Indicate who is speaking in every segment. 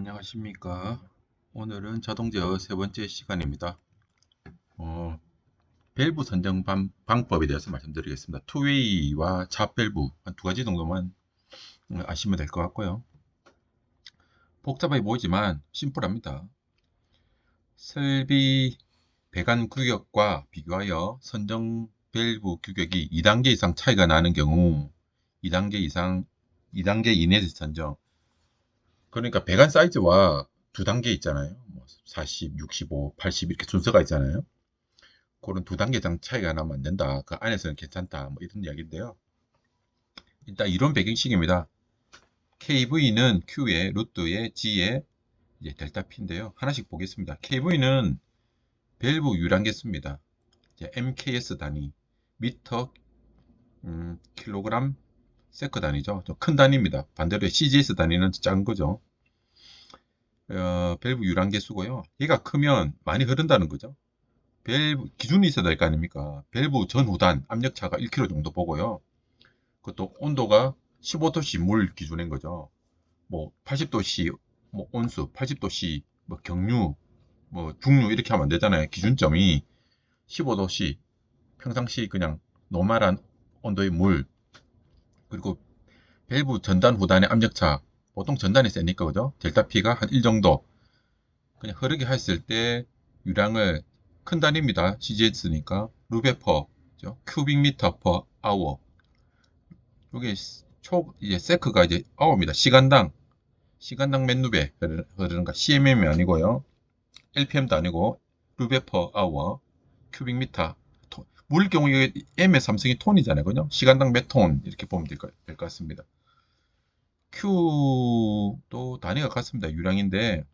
Speaker 1: 안녕하십니까. 오늘은 자동 제어 세 번째 시간입니다. 밸브 선정 방법에 대해서 말씀드리겠습니다. 투웨이와 잡밸브 한 두 가지 정도만 아시면 될 것 같고요. 복잡해 보이지만 심플합니다. 설비 배관 규격과 비교하여 선정 밸브 규격이 2단계 이상 차이가 나는 경우 2단계 이내에서 선정. 그러니까 배관 사이즈와 두 단계 있잖아요. 뭐 40, 65, 80 이렇게 순서가 있잖아요. 그런 두 단계장 차이가 나면 안 된다. 그 안에서는 괜찮다. 뭐 이런 이야기인데요. 일단 이론 배경식입니다. KV는 Q에 루트에 G에 이제 델타 P인데요. 하나씩 보겠습니다. KV는 밸브 유량계수입니다. 이제 MKS 단위, 미터, 킬로그램, 세컨 단위죠. 좀 큰 단위입니다. 반대로 CGS 단위는 작은 거죠. 밸브 유량계수고요. 얘가 크면 많이 흐른다는 거죠. 밸브 기준이 있어야 될 거 아닙니까? 밸브 전후단 압력차가 1kg 정도 보고요. 그것도 온도가 15도씨 물 기준인 거죠. 뭐 80도씨 뭐 온수, 80도씨 뭐 경유, 뭐 중류 이렇게 하면 안 되잖아요. 기준점이 15도씨 평상시 그냥 노멀한 온도의 물. 그리고 밸브 전단 후단의 압력차 보통 전단이 세니까 그죠? 델타 P가 한 1 정도 그냥 흐르게 했을 때 유량을 큰 단위입니다. CGS니까 루베퍼 큐빅미터 퍼 아워. 이게 이제 세크가 이제 아워입니다. 시간당 몇 루베 흐르는가 CMM이 아니고요. LPM도 아니고 루베 퍼 아워 큐빅미터. 물 경우에 M의 삼성이 톤이잖아요. 그죠? 시간당 몇 톤 이렇게 보면 될 것 같습니다. Q도 단위가 같습니다. 유량인데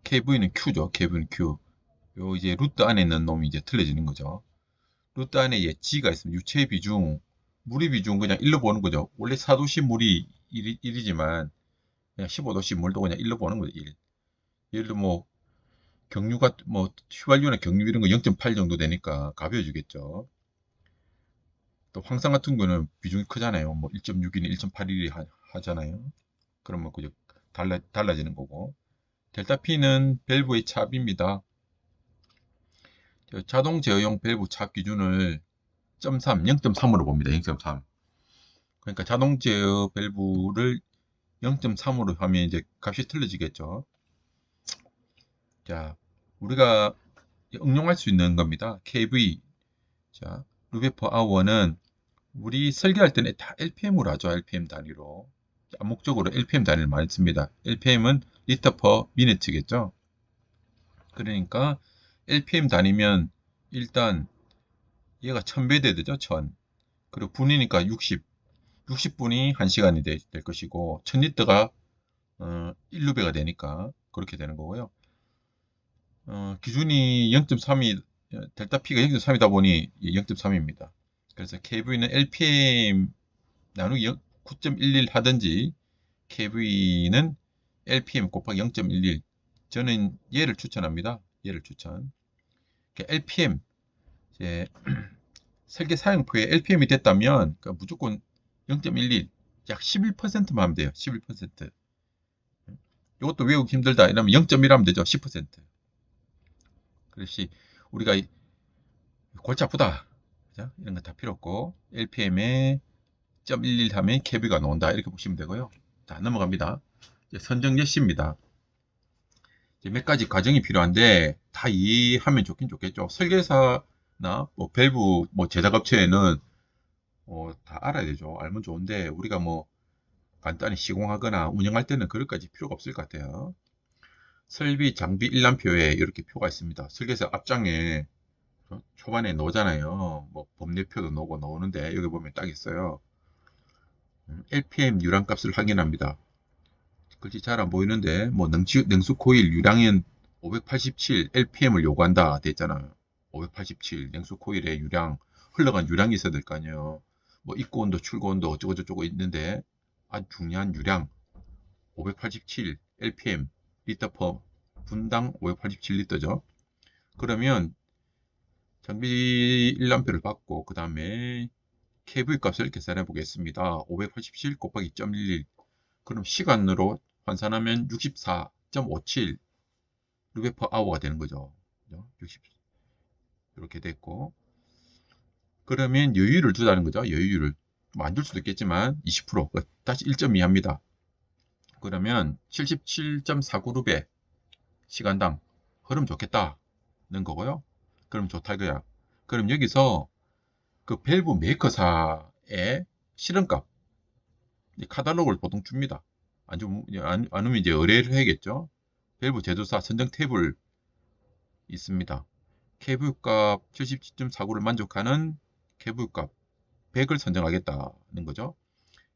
Speaker 1: KV는 Q죠. KV는 Q. 요 이제 루트 안에 있는 놈이 이제 틀려지는 거죠. 루트 안에 G가 있으면 유체 비중, 물의 비중 그냥 1로 보는 거죠. 원래 4도씨 물이 1이지만 그냥 15도씨 물도 그냥 1로 보는 거죠. 1. 예를 들어 뭐 경유가 뭐 휘발유나 경유 이런 거 0.8 정도 되니까 가벼워지겠죠. 또 황산 같은 거는 비중이 크잖아요. 뭐 1.6이나 1.81이 하잖아요. 그러면 그저 달라지는 거고. 델타 P는 밸브의 찹입니다. 자동 제어용 밸브 찹 기준을 0.3으로 봅니다. 0.3. 그러니까 자동 제어 밸브를 0.3으로 하면 이제 값이 틀려지겠죠. 자, 우리가 응용할 수 있는 겁니다. KV, 자, 루베 퍼 아워는 우리 설계할 때는 다 LPM으로 하죠. LPM 단위로. 암묵적으로 LPM 단위를 많이 씁니다. LPM은 리터 퍼 미니트겠죠. 그러니까 LPM 단위면 일단 얘가 1000배 되죠. 1000. 그리고 분이니까 60분이 1시간이 될 것이고 1000리터가 1루베가 되니까 그렇게 되는 거고요. 기준이 0.3이 델타 P가 0.3이다 보니 0.3입니다. 그래서 KV는 LPM 나누기 9.11 하든지 KV는 LPM 곱하기 0.11. 저는 얘를 추천합니다. 얘를 추천. LPM 이제 설계 사용표에 LPM이 됐다면 무조건 0.11, 약 11%만 하면 돼요. 11%. 이것도 외우기 힘들다 이러면 0.1 하면 되죠. 10%. 그렇지 우리가 골치 아프다. 그죠? 이런 거 다 필요 없고 LPM에 0.11 하면 KV가 나온다. 이렇게 보시면 되고요. 자, 넘어갑니다. 이제 선정 예시입니다. 이제 몇 가지 과정이 필요한데 다 이해하면 좋긴 좋겠죠. 설계사나 뭐 밸브 뭐 제작업체에는 다 알아야 되죠. 알면 좋은데 우리가 뭐 간단히 시공하거나 운영할 때는 그럴까지 필요가 없을 것 같아요. 설비 장비 일람표에 이렇게 표가 있습니다. 설계사 앞장에 초반에 넣잖아요. 뭐 법례표도 넣오는데 여기 보면 딱 있어요. LPM 유량값을 확인합니다. 글씨 잘 안 보이는데 뭐 냉수 코일 유량은 587 LPM을 요구한다 돼 있잖아요. 587 냉수 코일의 유량 흘러간 유량이 있어야 될 거 아니에요. 뭐 입고 온도 출고 온도 어쩌고 저쩌고 있는데 아주 중요한 유량 587 LPM 리터 퍼 분당 587리터죠. 그러면 장비 일람표를 받고 그 다음에 KV 값을 계산해 보겠습니다. 587 곱하기 0.11 그럼 시간으로 환산하면 64.57 루베 퍼 아워가 되는 거죠. 60 이렇게 됐고, 그러면 여유를 두자는 거죠. 여유를 뭐 안 줄 수도 있겠지만 20% 다시 1.2 합니다. 그러면 77.49 루베 시간당 흐름 좋겠다는 거고요. 그럼 좋다 이거야. 그럼 여기서 그 밸브 메이커사의 실현값 카탈로그를 보통 줍니다. 안 오면 이제 의뢰를 해야겠죠. 밸브 제조사 선정 탭을 있습니다. KV값 77.49를 만족하는 KV값 100을 선정하겠다는 거죠.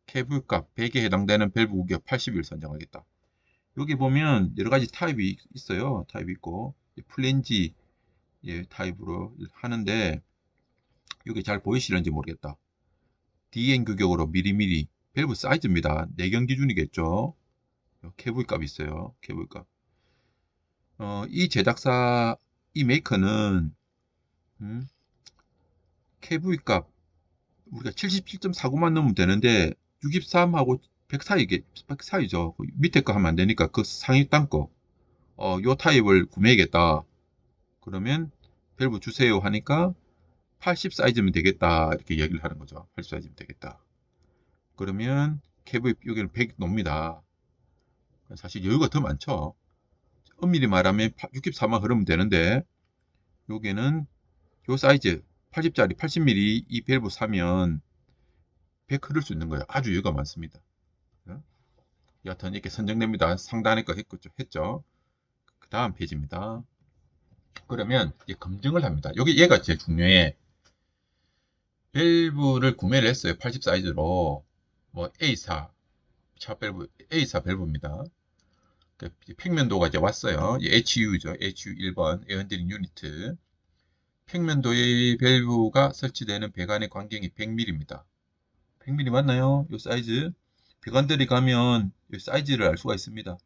Speaker 1: KV값 100에 해당되는 밸브 구격 80을 선정하겠다. 여기 보면 여러 가지 타입이 있어요. 타입이 있고 플랜지 타입으로 하는데 이게 잘 보이시는지 모르겠다. DN 규격으로 미리미리 밸브 사이즈입니다. 내경 기준이겠죠. KV 값이 있어요. KV 값. 이 제작사 이 메이커는 KV 값 우리가 77.49만 넣으면 되는데 63하고 100 사이죠. 밑에 거 하면 안 되니까 그 상위 단 거. 요 타입을 구매하겠다. 그러면 밸브 주세요 하니까 80 사이즈면 되겠다. 이렇게 얘기를 하는 거죠. 80 사이즈면 되겠다. 그러면 KV 여기는 100 놓습니다. 사실 여유가 더 많죠. 엄밀히 말하면 64만 흐르면 되는데 여기는 요 사이즈 80짜리 80mm 이 밸브 사면 100 흐를 수 있는 거예요. 아주 여유가 많습니다. 여하튼 이렇게 선정됩니다. 상단에 거 했죠. 그 다음 페이지입니다. 그러면 이제 검증을 합니다. 여기 얘가 제일 중요해. 밸브를 구매를 했어요. 80 사이즈로 뭐 A4 차 밸브 A4 밸브입니다. 평면도가 이제 왔어요. HU죠. HU 1번 에어핸들링 유니트. 평면도의 밸브가 설치되는 배관의 간격이 100mm입니다. 100mm 맞나요? 이 사이즈. 배관들이 가면 이 사이즈를 알 수가 있습니다.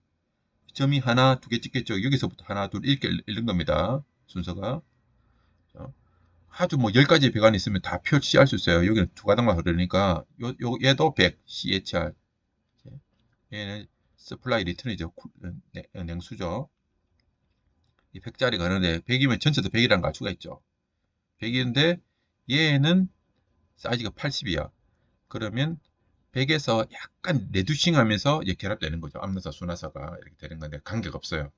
Speaker 1: 점이 하나, 두 개 찍겠죠. 여기서부터 하나, 둘 이렇게 읽는 겁니다. 순서가. 아주 뭐 10가지 배관이 있으면 다 표시할 수 있어요. 여기는 두 가닥만 흐르니까 얘도 100 CHR. 얘는 서플라이 리턴이죠. 냉수죠. 이 100짜리가 가는데 100이면 전체도 100이라는 걸 알 수가 있죠. 100인데 얘는 사이즈가 80이야. 그러면 100에서 약간 레듀싱 하면서 결합되는 거죠. 앞나사, 순나사가 이렇게 되는 건데 관계가 없어요.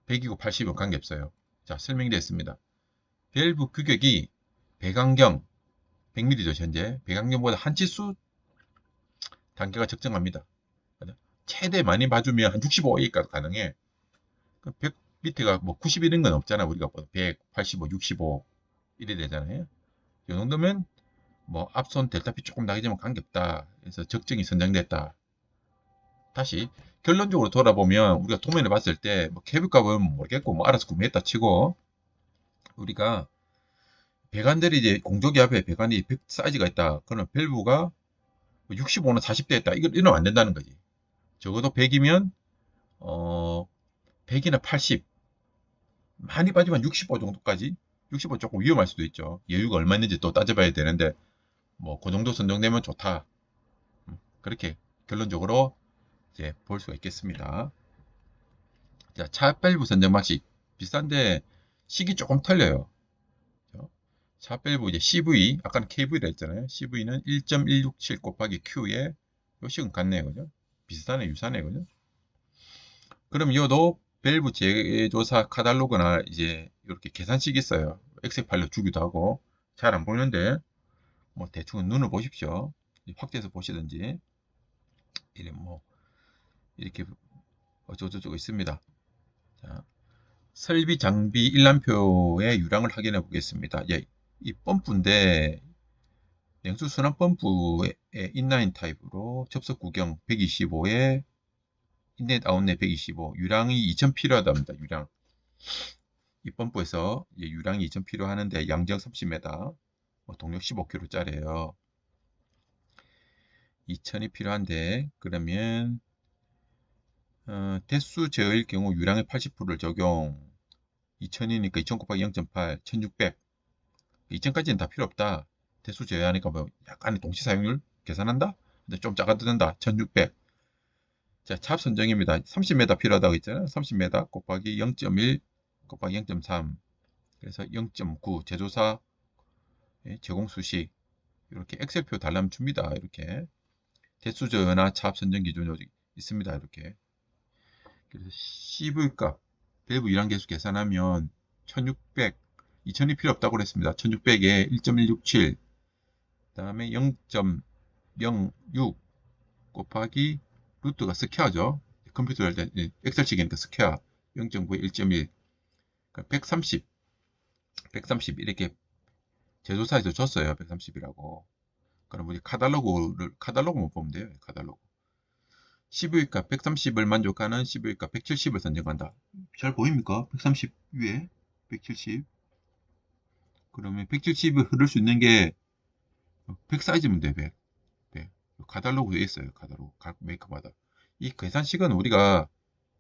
Speaker 1: 100이고 80은 관계없어요. 자, 설명이 됐습니다. 밸브 규격이 배관경 100mm죠. 현재 배관경보다 한 치수 단계가 적정합니다. 최대 많이 봐주면 한 65A까지 가능해. 100 밑에가 뭐 90 이런 건 없잖아. 우리가 100, 85, 65 이래 되잖아요. 이 정도면 뭐 앞손 델타 P 조금 나기지만 관계없다. 그래서 적정이 선정됐다. 다시 결론적으로 돌아보면 우리가 도면을 봤을 때뭐 케이블 값은 모르겠고 뭐 알아서 구매했다 치고 우리가 배관들이 이제 공조기압에 배관이 100 사이즈가 있다. 그러면 밸브가 65나 40대 있다. 이러면 안 된다는 거지. 적어도 100이면 100이나 80 많이 빠지면 65 정도까지 65 조금 위험할 수도 있죠. 여유가 얼마 있는지 또 따져봐야 되는데 뭐 그 정도 선정되면 좋다. 그렇게 결론적으로 이제 볼 수가 있겠습니다. 자, 차 밸브 선정 방식 비싼데 식이 조금 틀려요. 차 밸브 이제 CV 아까는 KV라 했잖아요. CV는 1.167 곱하기 Q에 요 식은 같네요. 그죠? 비슷하네, 유사네. 그죠? 그럼 이것도 밸브 제조사 카탈로그나 이제 이렇게 계산식이 있어요. 엑셀 파일로 주기도 하고 잘 안 보이는데 뭐 대충 눈을 보십시오. 확대해서 보시든지 이래 뭐 이렇게 어쩌고저쩌고 있습니다. 자, 설비 장비 일람표의 유량을 확인해 보겠습니다. 예, 이 펌프인데 냉수 순환 펌프의 인라인 타입으로 접속 구경 125에 인넷 아웃넷 125 유량이 2000 필요하답니다. 유량 이 펌프에서 유량이 2000 필요하는데 양정 30m 동력 15kg 짜리예요. 2000이 필요한데 그러면 대수 제어일 경우 유량의 80%를 적용 2000이니까 2000 곱하기 0.8 1600 2000까지는 다 필요 없다. 대수 제어하니까 뭐 약간의 동시 사용률 계산한다? 근데 좀 작아도 된다. 1600 자, 차압 선정입니다. 30m 필요하다고 했잖아요. 30m 곱하기 0.1 곱하기 0.3 그래서 0.9 제조사 제공 수식 이렇게 엑셀표 달라면 줍니다. 이렇게 대수저나 차압 선정 기준이 있습니다. 이렇게 그래서 CV 값 밸브 이란 계수 계산하면 1600 2000이 필요 없다고 그랬습니다. 1600에 1.167 다음에 0.06 곱하기 루트가 스퀘어죠. 컴퓨터 할 때 엑셀식이니까 스퀘어 0.9에 1.1 130 이렇게 제조사에서 줬어요. 130이라고. 그럼 우리 카달로그만 보면 돼요. 카달로그. CV값 130을 만족하는 CV값 170을 선정한다. 잘 보입니까? 130 위에 170. 그러면 170을 흐를 수 있는 게 100 사이즈면 돼. 100. 카달로그에 있어요. 카달로그. 각 메이커마다. 이 계산식은 우리가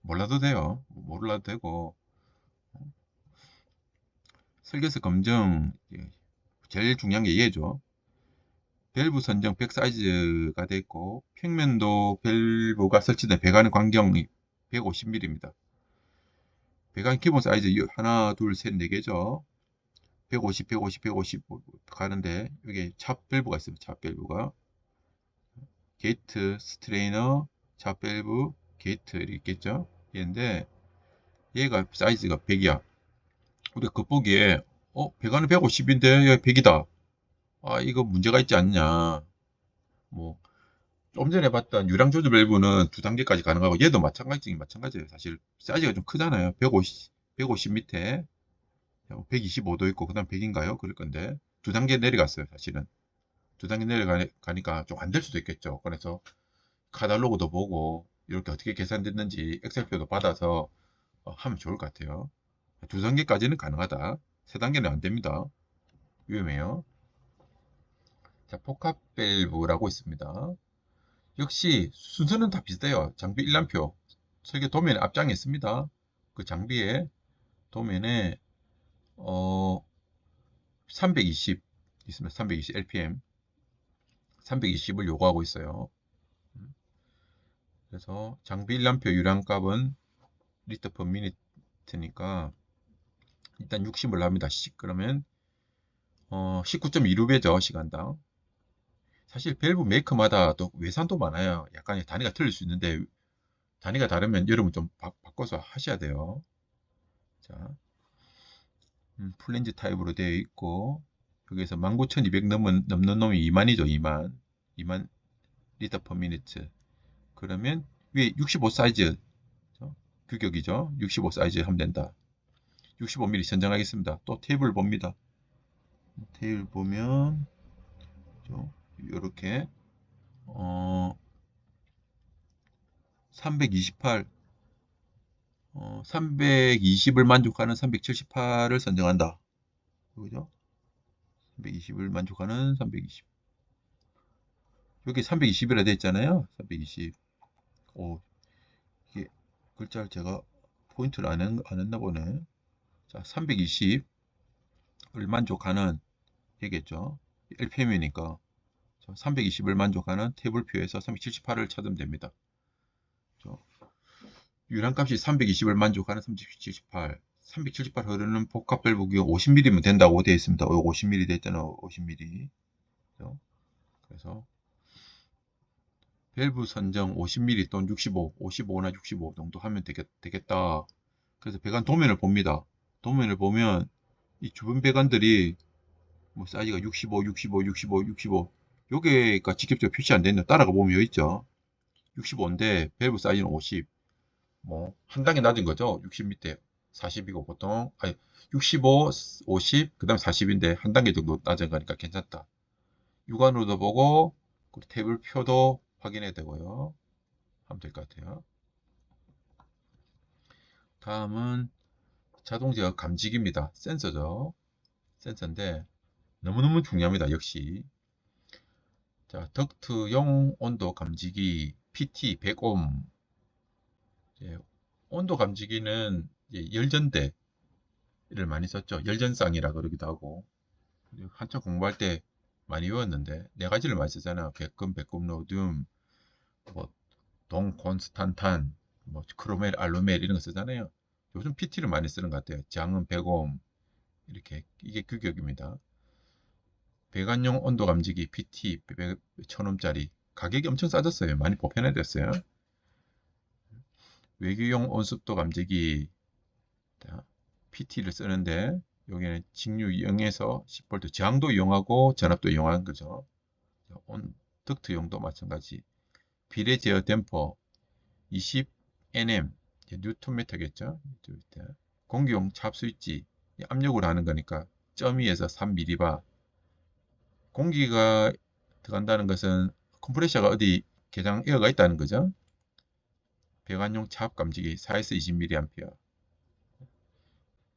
Speaker 1: 몰라도 돼요. 몰라도 되고 설계서 검증 제일 중요한 게 얘죠. 밸브 선정 100 사이즈가 되어 있고 평면도 밸브가 설치된 배관의 광경이 150mm입니다. 배관 기본 사이즈 하나, 둘, 셋, 네 개죠. 150, 150, 150 가는데 여기 찹 밸브가 있습니다. 찹 밸브가 게이트, 스트레이너, 찹 밸브, 게이트 이렇게 있겠죠. 얘인데 얘가 사이즈가 100이야. 우리가 겉보기에 배관은 150인데 얘 100이다. 아 이거 문제가 있지 않냐. 뭐 좀 전에 봤던 유량 조절 밸브는 두 단계까지 가능하고 얘도 마찬가지예요. 사실 사이즈가 좀 크잖아요. 150 밑에 125도 있고 그 다음 100인가요? 그럴 건데 두 단계 내려갔어요. 사실은 두 단계 내려가니까 좀 안 될 수도 있겠죠. 그래서 카탈로그도 보고 이렇게 어떻게 계산됐는지 엑셀표도 받아서 하면 좋을 것 같아요. 두 단계까지는 가능하다. 세 단계는 안 됩니다. 위험해요. 자, 복합 밸브라고 있습니다. 역시 순서는 다 비슷해요. 장비 일람표 설계 도면에 앞장에 있습니다. 그 장비에 도면에 320 있습니다. 320 RPM 320을 요구하고 있어요. 그래서 장비 일람표 유량값은 리터 퍼 미니트니까 일단 60을 합니다. 그러면 19.26배죠. 시간당. 사실 밸브 메이커마다 또 외산도 많아요. 약간 단위가 틀릴 수 있는데 단위가 다르면 여러분 좀 바꿔서 하셔야 돼요. 자, 플랜지 타입으로 되어 있고 여기에서 19,200 넘는 놈이 2만이죠. 2만 리터 퍼 미니트. 그러면 위에 65 사이즈 규격이죠. 65 사이즈 하면 된다. 65mm 선정하겠습니다. 또 테이블 봅니다. 테이블 보면 이렇게 328 320을 만족하는 378을 선정한다. 그죠? 320을 만족하는 320. 여기 320이라 되어 있잖아요. 320. 이게 글자를 제가 포인트를 안 했나 보네. 자, 320을 만족하는 얘겠죠. LPM이니까 320을 만족하는 테이블표에서 378을 찾으면 됩니다. 유량값이 320을 만족하는 378 흐르는 복합 밸브 기호 50mm면 된다고 되어 있습니다. 50mm 되어 있잖아요. 50mm. 그래서 밸브 선정 50mm 또는 65, 55나 65 정도 하면 되겠다. 그래서 배관 도면을 봅니다. 도면을 보면 이 주변 배관들이 뭐 사이즈가 65, 65, 65, 65 요게가 직접적으로 표시 안 되는데 따라가 보면 여기 있죠. 65인데 밸브 사이즈는 50. 뭐 한 단계 낮은 거죠. 60 밑에 40이고 보통 65, 50, 그 다음 40인데 한 단계 정도 낮은 거니까 괜찮다. 육안으로도 보고 테이블 표도 확인해야 되고요. 하면 될 것 같아요. 다음은 자동 제어 감지기입니다. 센서죠. 센서인데 너무너무 중요합니다. 역시 자, 덕트용 온도 감지기 PT 100옴 온도 감지기는 열전대를 많이 썼죠. 열전쌍이라 그러기도 하고 한참 공부할 때 많이 외웠는데 네 가지를 많이 쓰잖아요. 백금, 로듐, 뭐 동콘스탄탄, 뭐 크로멜, 알로멜 이런 거 쓰잖아요. 요즘 PT를 많이 쓰는 것 같아요. 장은 100옴 이렇게 이게 규격입니다. 배관용 온도 감지기 PT 1000옴짜리 가격이 엄청 싸졌어요. 많이 보편화됐어요. 외규용 온습도 감지기 PT를 쓰는데 여기는 직류 0에서 10V 저항도 이용하고 전압도 이용하는 거죠. 덕트용도 마찬가지. 비례 제어 댐퍼 20nm 뉴턴미터겠죠. 공기용 잡 스위치 압력으로 하는 거니까 0.2에서 3mbar. 공기가 들어간다는 것은 컴프레셔가 어디 개장 에어가 있다는 거죠. 배관용 차압 감지기 4에서 20mA.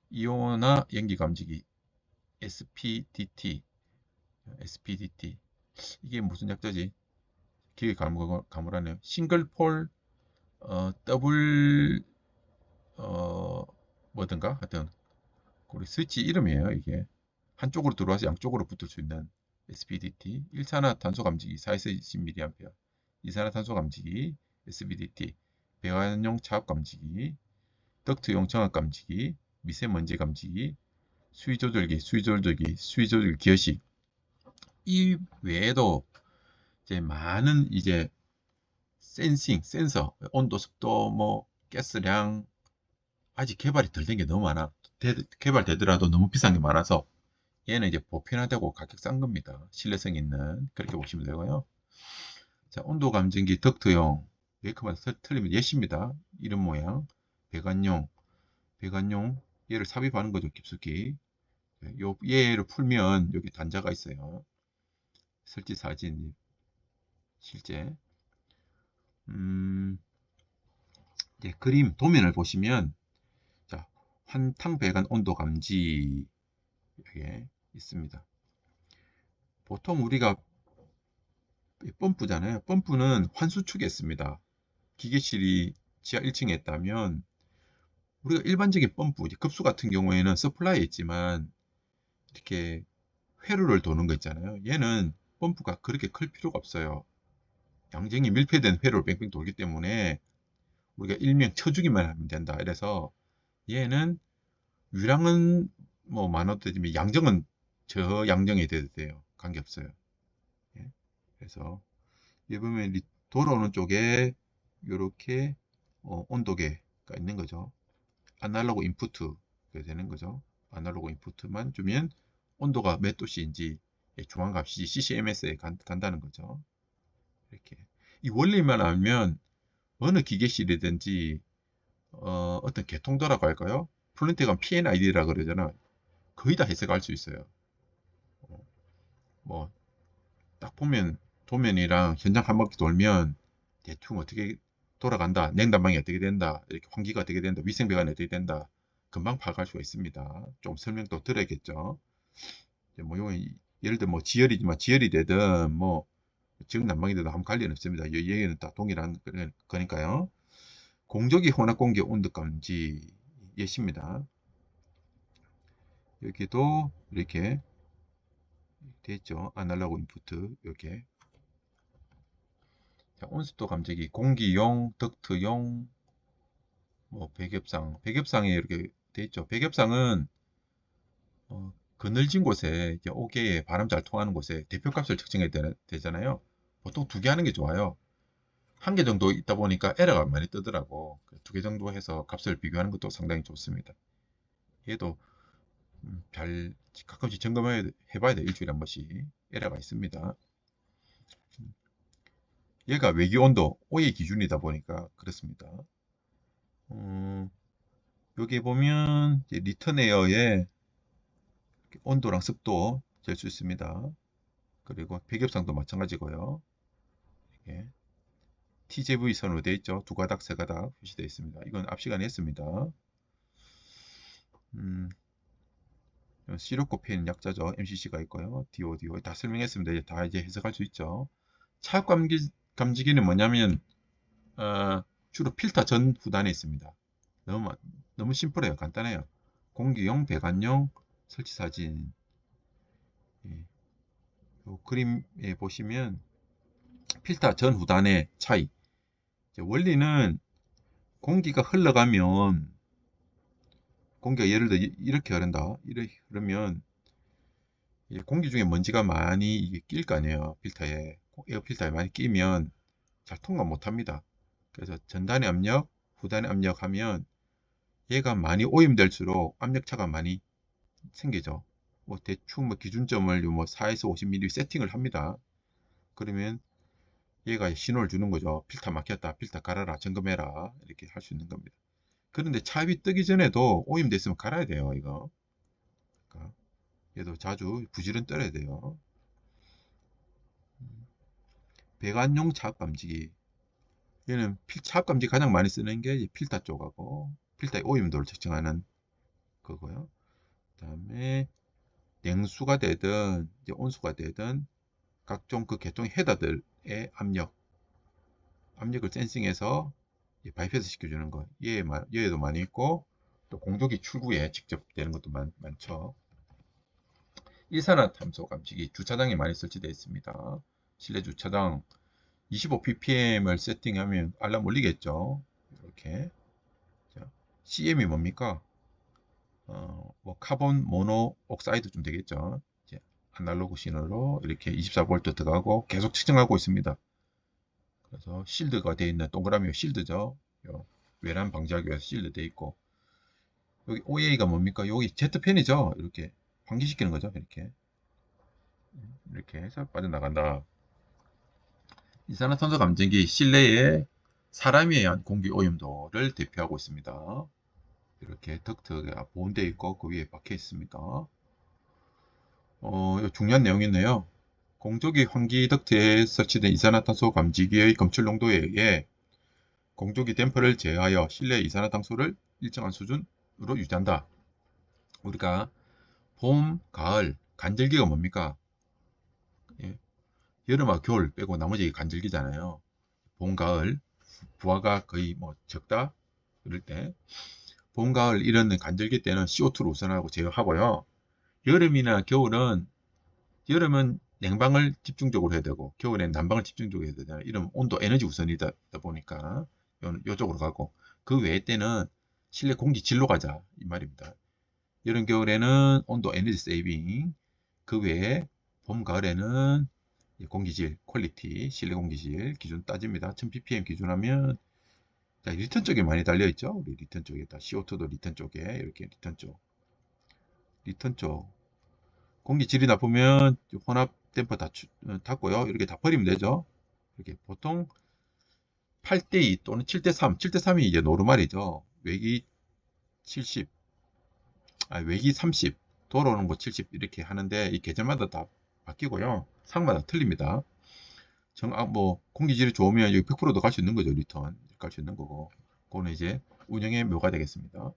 Speaker 1: 이온화 연기 감지기 SPDT. 이게 무슨 약자지? 기억이 가물하네요. 싱글폴 더블 뭐든가 하여튼 우리 스위치 이름이에요. 이게 한쪽으로 들어와서 양쪽으로 붙을 수 있는 SPDT. 일산화탄소 감지기 4에서 20mA. 이산화탄소 감지기 SPDT. 배관용 차압 감지기, 덕트용 정압 감지기, 미세먼지 감지기, 수위 조절기, 수위 조절 기어식. 이 외에도 이제 많은 이제 센서, 온도, 습도, 뭐 가스량 아직 개발이 덜 된 게 너무 많아. 개발되더라도 너무 비싼 게 많아서 얘는 이제 보편화되고 가격 싼 겁니다. 신뢰성 있는 그렇게 보시면 되고요. 자, 온도 감지기 덕트용 메이커마다 틀리면 예시입니다. 이름 모양 배관용 얘를 삽입하는 거죠. 깊숙이 얘를 풀면 여기 단자가 있어요. 설치 사진 실제 그림 도면을 보시면 자, 환탕 배관 온도 감지 여기에 있습니다. 보통 우리가 펌프잖아요. 펌프는 환수축에 있습니다. 기계실이 지하 1층에 있다면 우리가 일반적인 펌프, 급수 같은 경우에는 서플라이에 있지만 이렇게 회로를 도는 거 있잖아요. 얘는 펌프가 그렇게 클 필요가 없어요. 양정이 밀폐된 회로를 뺑뺑 돌기 때문에 우리가 일명 쳐주기만 하면 된다. 이래서 얘는 유량은 뭐 많아도 되지만 양정은 저 양정이 돼도 돼요. 관계없어요. 예. 그래서 여기 보면 돌아오는 쪽에 이렇게 온도계가 있는 거죠. 아날로그 인푸트 되는 거죠. 아날로그 인푸트만 주면 온도가 몇 도씨인지 중앙값이지 CCMS에 간다는 거죠. 이렇게 이 원리만 알면 어느 기계실이든지 어떤 개통도라고 할까요? 플랜트가 PNID라 그러잖아. 거의 다 해석할 수 있어요. 뭐 딱 보면 도면이랑 현장 한 바퀴 돌면 대충 어떻게 돌아간다, 냉난방이 어떻게 된다, 이렇게 환기가 어떻게 된다, 위생배관이 어떻게 된다, 금방 파악할 수가 있습니다. 좀 설명도 드려야겠죠. 뭐 요건 예를 들어 뭐 지열이지만 지열이 되든 뭐 지역 난방이 되든 아무 관련 없습니다. 이 얘기는 다 동일한 거니까요. 공조기 혼합 공기 온도 감지 예시입니다. 여기도 이렇게 돼 있죠. 아날로그 인푸트 이렇게. 자, 온습도 감지기 공기용, 덕트용, 뭐 배겹상에 이렇게 돼 있죠. 배겹상은 그늘진 곳에 이제 옥외에 바람 잘 통하는 곳에 대표값을 측정해야 되잖아요. 보통 2개 하는 게 좋아요. 1개 정도 있다 보니까 에러가 많이 뜨더라고. 2개 정도 해서 값을 비교하는 것도 상당히 좋습니다. 얘도 잘 가끔씩 점검해 봐야 돼. 일주일에 한 번씩 에러가 있습니다. 얘가 외기 온도 O의 기준이다 보니까 그렇습니다. 여기 보면 리턴 에어의 온도랑 습도 잴 수 있습니다. 그리고 배겹상도 마찬가지고요. 이게 TJV 선으로 되어 있죠. 2가닥, 3가닥 표시되어 있습니다. 이건 앞 시간에 했습니다. 시로코페인 약자죠. MCC가 있고요. DODO 다 설명했습니다. 다 이제 해석할 수 있죠. 차압 감지기는 뭐냐면 주로 필터 전 후단에 있습니다. 너무 심플해요. 간단해요. 공기용, 배관용 설치 사진. 요 그림에 보시면 필터 전 후단의 차이. 원리는 공기가 흘러가면, 공기가 예를 들어 이렇게 흐른다. 이렇게 흐르면 공기 중에 먼지가 많이 이게 낄 거 아니에요. 필터에. 에어 필터에 많이 끼면 잘 통과 못 합니다. 그래서 전단의 압력, 후단의 압력 하면 얘가 많이 오염될수록 압력차가 많이 생기죠. 뭐 대충 뭐 기준점을 뭐 4에서 50mm 세팅을 합니다. 그러면 얘가 신호를 주는 거죠. 필터 막혔다. 필터 갈아라. 점검해라. 이렇게 할 수 있는 겁니다. 그런데 차입이 뜨기 전에도 오염됐으면 갈아야 돼요. 이거. 그러니까 얘도 자주 부지런 떨어야 돼요. 배관용 차압 감지기. 얘는 차압 감지 가장 많이 쓰는 게 필터 쪽하고 필터의 오염도를 측정하는 거고요. 그 다음에 냉수가 되든 이제 온수가 되든 각종 그 계통의 헤더들의 압력을 센싱해서 바이패스 시켜주는 거. 얘도 많이 있고 또 공조기 출구에 직접 되는 것도 많죠. 일산화탄소 감지기 주차장에 많이 설치되어 있습니다. 실내 주차장 25ppm을 세팅하면 알람 울리겠죠. 이렇게. 자, CM이 뭡니까? 뭐 카본 모노 옥사이드 좀 되겠죠. 이제 아날로그 신호로 이렇게 24V 들어가고 계속 측정하고 있습니다. 그래서 실드가 되어 있는 동그라미가 실드죠. 외란 방지하기 위해서 실드 되어 있고, 여기 OA가 뭡니까? 여기 Z펜이죠. 이렇게 환기시키는 거죠. 이렇게 해서 빠져나간다. 이산화탄소 감지기 실내에 사람에 의한 공기 오염도를 대표하고 있습니다. 이렇게 덕트가 보온되어 있고 그 위에 박혀 있습니다. 중요한 내용이네요. 공조기 환기 덕트에 설치된 이산화탄소 감지기의 검출 농도에 의해 공조기 댐퍼를 제어하여 실내 이산화탄소를 일정한 수준으로 유지한다. 우리가 봄, 가을, 간절기가 뭡니까? 예. 여름하고 겨울 빼고 나머지 간절기잖아요. 봄, 가을, 부하가 거의 뭐 적다? 그럴 때. 봄, 가을 이런 간절기 때는 CO2를 우선하고 제어하고요. 여름이나 겨울은, 여름은 냉방을 집중적으로 해야 되고, 겨울엔 난방을 집중적으로 해야 되잖아요. 이런 온도, 에너지 우선이다 보니까, 요쪽으로 가고, 그 외의 때는 실내 공기 질로 가자. 이 말입니다. 여름, 겨울에는 온도, 에너지 세이빙, 그 외에 봄, 가을에는 공기질, 퀄리티, 실내 공기질 기준 따집니다. 1000ppm 기준하면, 자, 리턴 쪽에 많이 달려있죠? 우리 리턴 쪽에다. CO2도 리턴 쪽에, 이렇게 리턴 쪽. 공기질이 나쁘면 혼합 댐퍼 다 닫고요. 이렇게 다 버리면 되죠. 이렇게 보통 8대2 또는 7대3. 7대3이 이제 노르말이죠. 외기 70, 외기 30, 돌아오는 거 70 이렇게 하는데 이 계절마다 다 바뀌고요. 상마다 틀립니다. 뭐 공기질이 좋으면 여기 100%도 갈 수 있는 거죠. 리턴 갈 수 있는 거고. 그거는 이제 운영의 묘가 되겠습니다.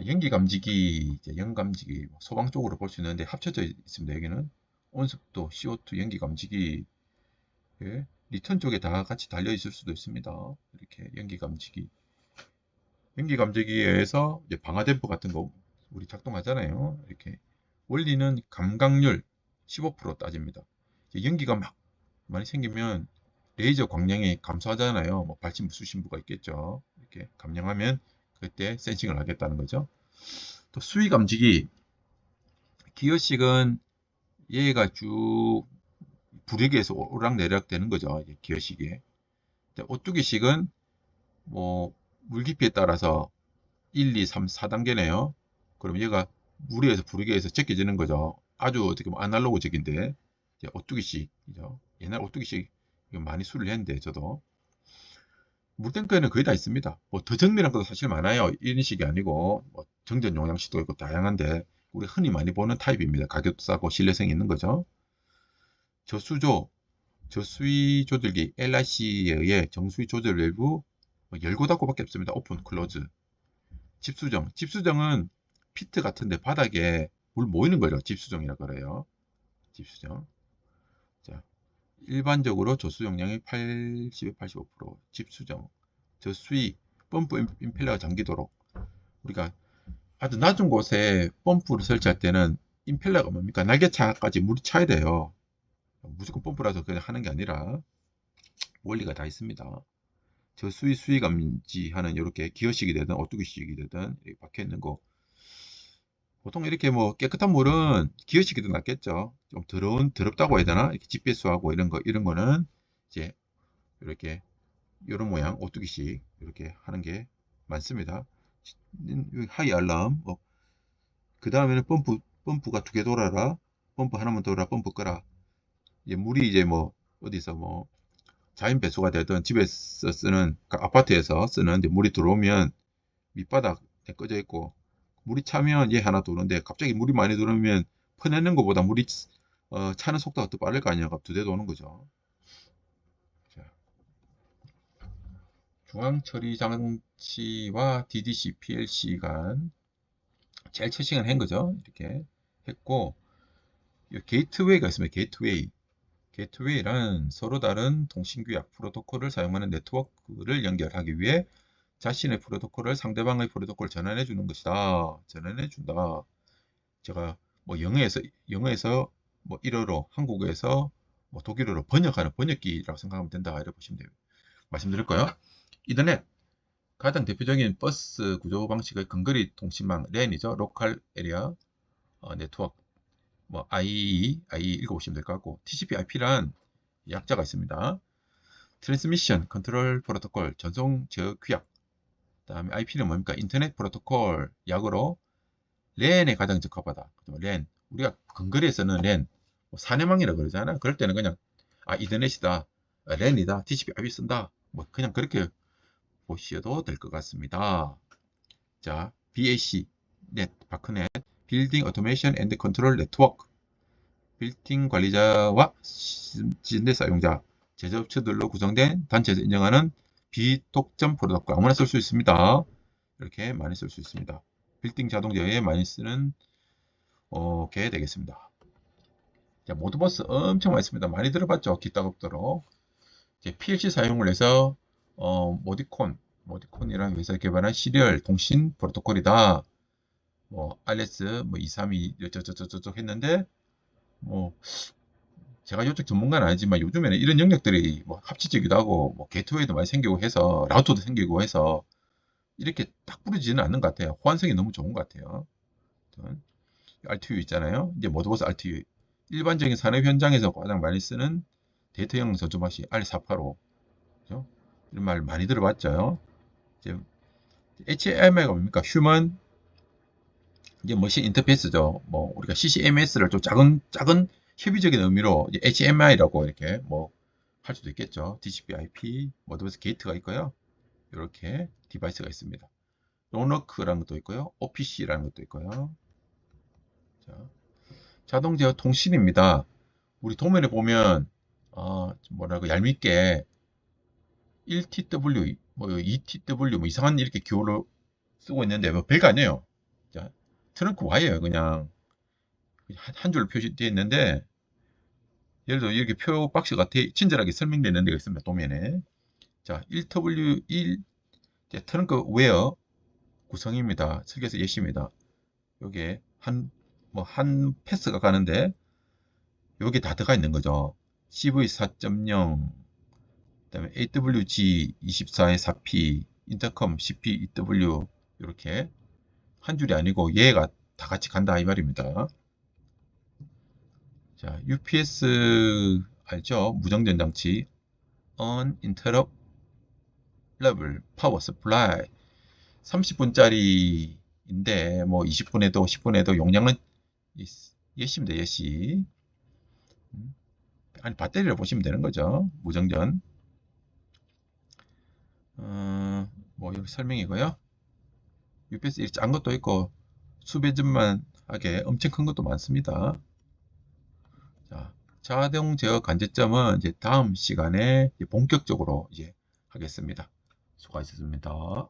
Speaker 1: 연기 감지기, 연 감지기, 소방 쪽으로 볼 수 있는데 합쳐져 있습니다. 여기는 온습도, CO2 연기 감지기, 리턴 쪽에 다 같이 달려 있을 수도 있습니다. 이렇게 연기 감지기. 연기 감지기에서 이제 방화댐퍼 같은 거 우리 작동하잖아요. 이렇게 원리는 감각률 15% 따집니다. 연기가 막 많이 생기면 레이저 광량이 감소하잖아요. 뭐 발진부, 수신부가 있겠죠. 이렇게 감량하면 그때 센싱을 하겠다는 거죠. 또 수위 감지기, 기어식은 얘가 쭉 부리기에서 오락내락 되는 거죠. 기어식이. 오뚜기식은 뭐 물깊이에 따라서 1, 2, 3, 4단계네요. 그럼 얘가 물에서 부리기에서 제껴지는 거죠. 아주 어떻게 보면 아날로그적인데 오뚜기식이죠. 옛날 오뚜기식 많이 수리를 했는데 저도 물탱크에는 거의 다 있습니다. 뭐 더 정밀한 것도 사실 많아요. 이런 식이 아니고 뭐 정전 용량식도 있고 다양한데 우리 흔히 많이 보는 타입입니다. 가격도 싸고 신뢰성이 있는 거죠. 저수조, 저수위 조절기 LIC에 의해 정수위 조절 밸브 열고 닫고밖에 없습니다. 오픈, 클로즈. 집수정, 집수정은 피트 같은데 바닥에 물 모이는 거죠. 집수정이라 그래요. 집수정. 자, 일반적으로 저수 용량이 80에 85%, 집수정, 저수위, 펌프 임펠러가 잠기도록. 우리가 아주 낮은 곳에 펌프를 설치할 때는 임펠러가 뭡니까? 날개차까지 물이 차야 돼요. 무조건 펌프라서 그냥 하는 게 아니라 원리가 다 있습니다. 저수위 수위 감지하는 이렇게 기어식이 되든 오뚜기식이 되든 이렇게 박혀 있는 거. 보통 이렇게 뭐 깨끗한 물은 기어식이 더 낫겠죠. 좀 더럽다고 해야 되나? 이렇게 집배수하고 이런 거는 이제 이렇게 이런 모양 오뚜기식 이렇게 하는 게 많습니다. 하이 알람. 그 다음에는 펌프가 2개 돌아라. 펌프 하나만 돌아. 펌프 끄라. 이제 물이 이제 뭐 어디서 뭐 자연 배수가 되든 집에서 쓰는 아파트에서 쓰는 이제 물이 들어오면 밑바닥에 꺼져 있고 물이 차면 얘 하나 도는데 갑자기 물이 많이 들어오면 퍼내는 것보다 물이 차는 속도가 더 빠를 거 아니야. 2대 도는 거죠. 자, 중앙 처리 장치와 DDC, PLC 간 제일 첫 시간 한 거죠. 이렇게 했고 게이트웨이가 있습니다. 게이트웨이란 서로 다른 통신규약 프로토콜을 사용하는 네트워크를 연결하기 위해 자신의 프로토콜을 상대방의 프로토콜 전환해 주는 것이다. 전환해 준다. 제가 뭐 영어에서 뭐 일어로 한국어에서 뭐 독일어로 번역하는 번역기라고 생각하면 된다. 이렇게 보시면 돼요. 말씀드릴까요? 이더넷 가장 대표적인 버스 구조 방식의 근거리 통신망 랜이죠. 로컬 에리아 네트워크 뭐 IE 읽어보시면 될 것 같고 TCP/IP란 약자가 있습니다. 트랜스미션 컨트롤 프로토콜 전송 제어 규약. 그다음에 IP는 뭡니까? 인터넷 프로토콜 약으로 랜에 가장 적합하다. 랜 우리가 근거리에서는 랜 뭐 사내망이라고 그러잖아. 그럴 때는 그냥 이더넷이다, 랜이다, TCP/IP 쓴다. 뭐 그냥 그렇게 보셔도 될 것 같습니다. 자, BAC 넷 바크넷 빌딩 오토메이션 앤드 컨트롤 네트워크. 빌딩 관리자와 시즌대 사용자, 제조업체들로 구성된 단체에서 인정하는 비독점 프로토콜. 아무나 쓸 수 있습니다. 이렇게 많이 쓸 수 있습니다. 빌딩 자동제어에 많이 쓰는 게 되겠습니다. 자, 모드버스 엄청 많이 씁니다. 많이 들어봤죠? 기따급도록. PLC 사용을 해서 모디콘이라는 회사에 개발한 시리얼 통신 프로토콜이다. 뭐 RS 뭐 232 저저저저 했는데 뭐 제가 이쪽 전문가는 아니지만 요즘에는 이런 영역들이 뭐 합치지기도 하고 뭐 게이트웨이도 많이 생기고 해서 라우터도 생기고 해서 이렇게 딱 부러지지는 않는 것 같아요. 호환성이 너무 좋은 것 같아요. RTU 있잖아요. 이제 모드버스 RTU 일반적인 산업 현장에서 가장 많이 쓰는 데이터형 전송 방식 R485 그죠? 이런 말 많이 들어봤죠. 이제 HMI가 뭡니까? 휴먼 이제 머신 인터페이스죠. 뭐 우리가 CCMS를 좀 작은 협의적인 의미로 이제 HMI라고 이렇게 뭐 할 수도 있겠죠. TCP/IP 모드버스 게이트가 있고요. 이렇게 디바이스가 있습니다. 롱러크라는 것도 있고요. OPC라는 것도 있고요. 자, 자동 제어 통신입니다. 우리 도면에 보면 뭐라고 얄밉게 1TW, 뭐 2TW 뭐 이상한 이렇게 기호를 쓰고 있는데 뭐 별거 아니에요. 자, 트렁크 와이어예요. 그냥 한 줄로 표시되어 있는데 예를 들어 이렇게 표 박스가 친절하게 설명되는 데가 있습니다. 도면에. 자, 1W1 트렁크 웨어 구성입니다. 설계서 예시입니다. 요게 한 패스가 가는데 여기 다 들어가 있는 거죠. CV4.0 그다음에 AWG24의 4P 인터컴 CP2W 이렇게 한 줄이 아니고 얘가 다 같이 간다 이 말입니다. 자, UPS 알죠? 무정전 장치 uninterruptible power supply 30분짜리인데 뭐 20분에도 10분에도 용량은 예시입니다. 예시. 아니 배터리를 보시면 되는 거죠. 무정전. 뭐 여기 설명이고요. UPS 이렇게 작은 것도 있고 수배점만 하게 엄청 큰 것도 많습니다. 자, 자동 제어 관제점은 이제 다음 시간에 본격적으로 이제 하겠습니다. 수고하셨습니다.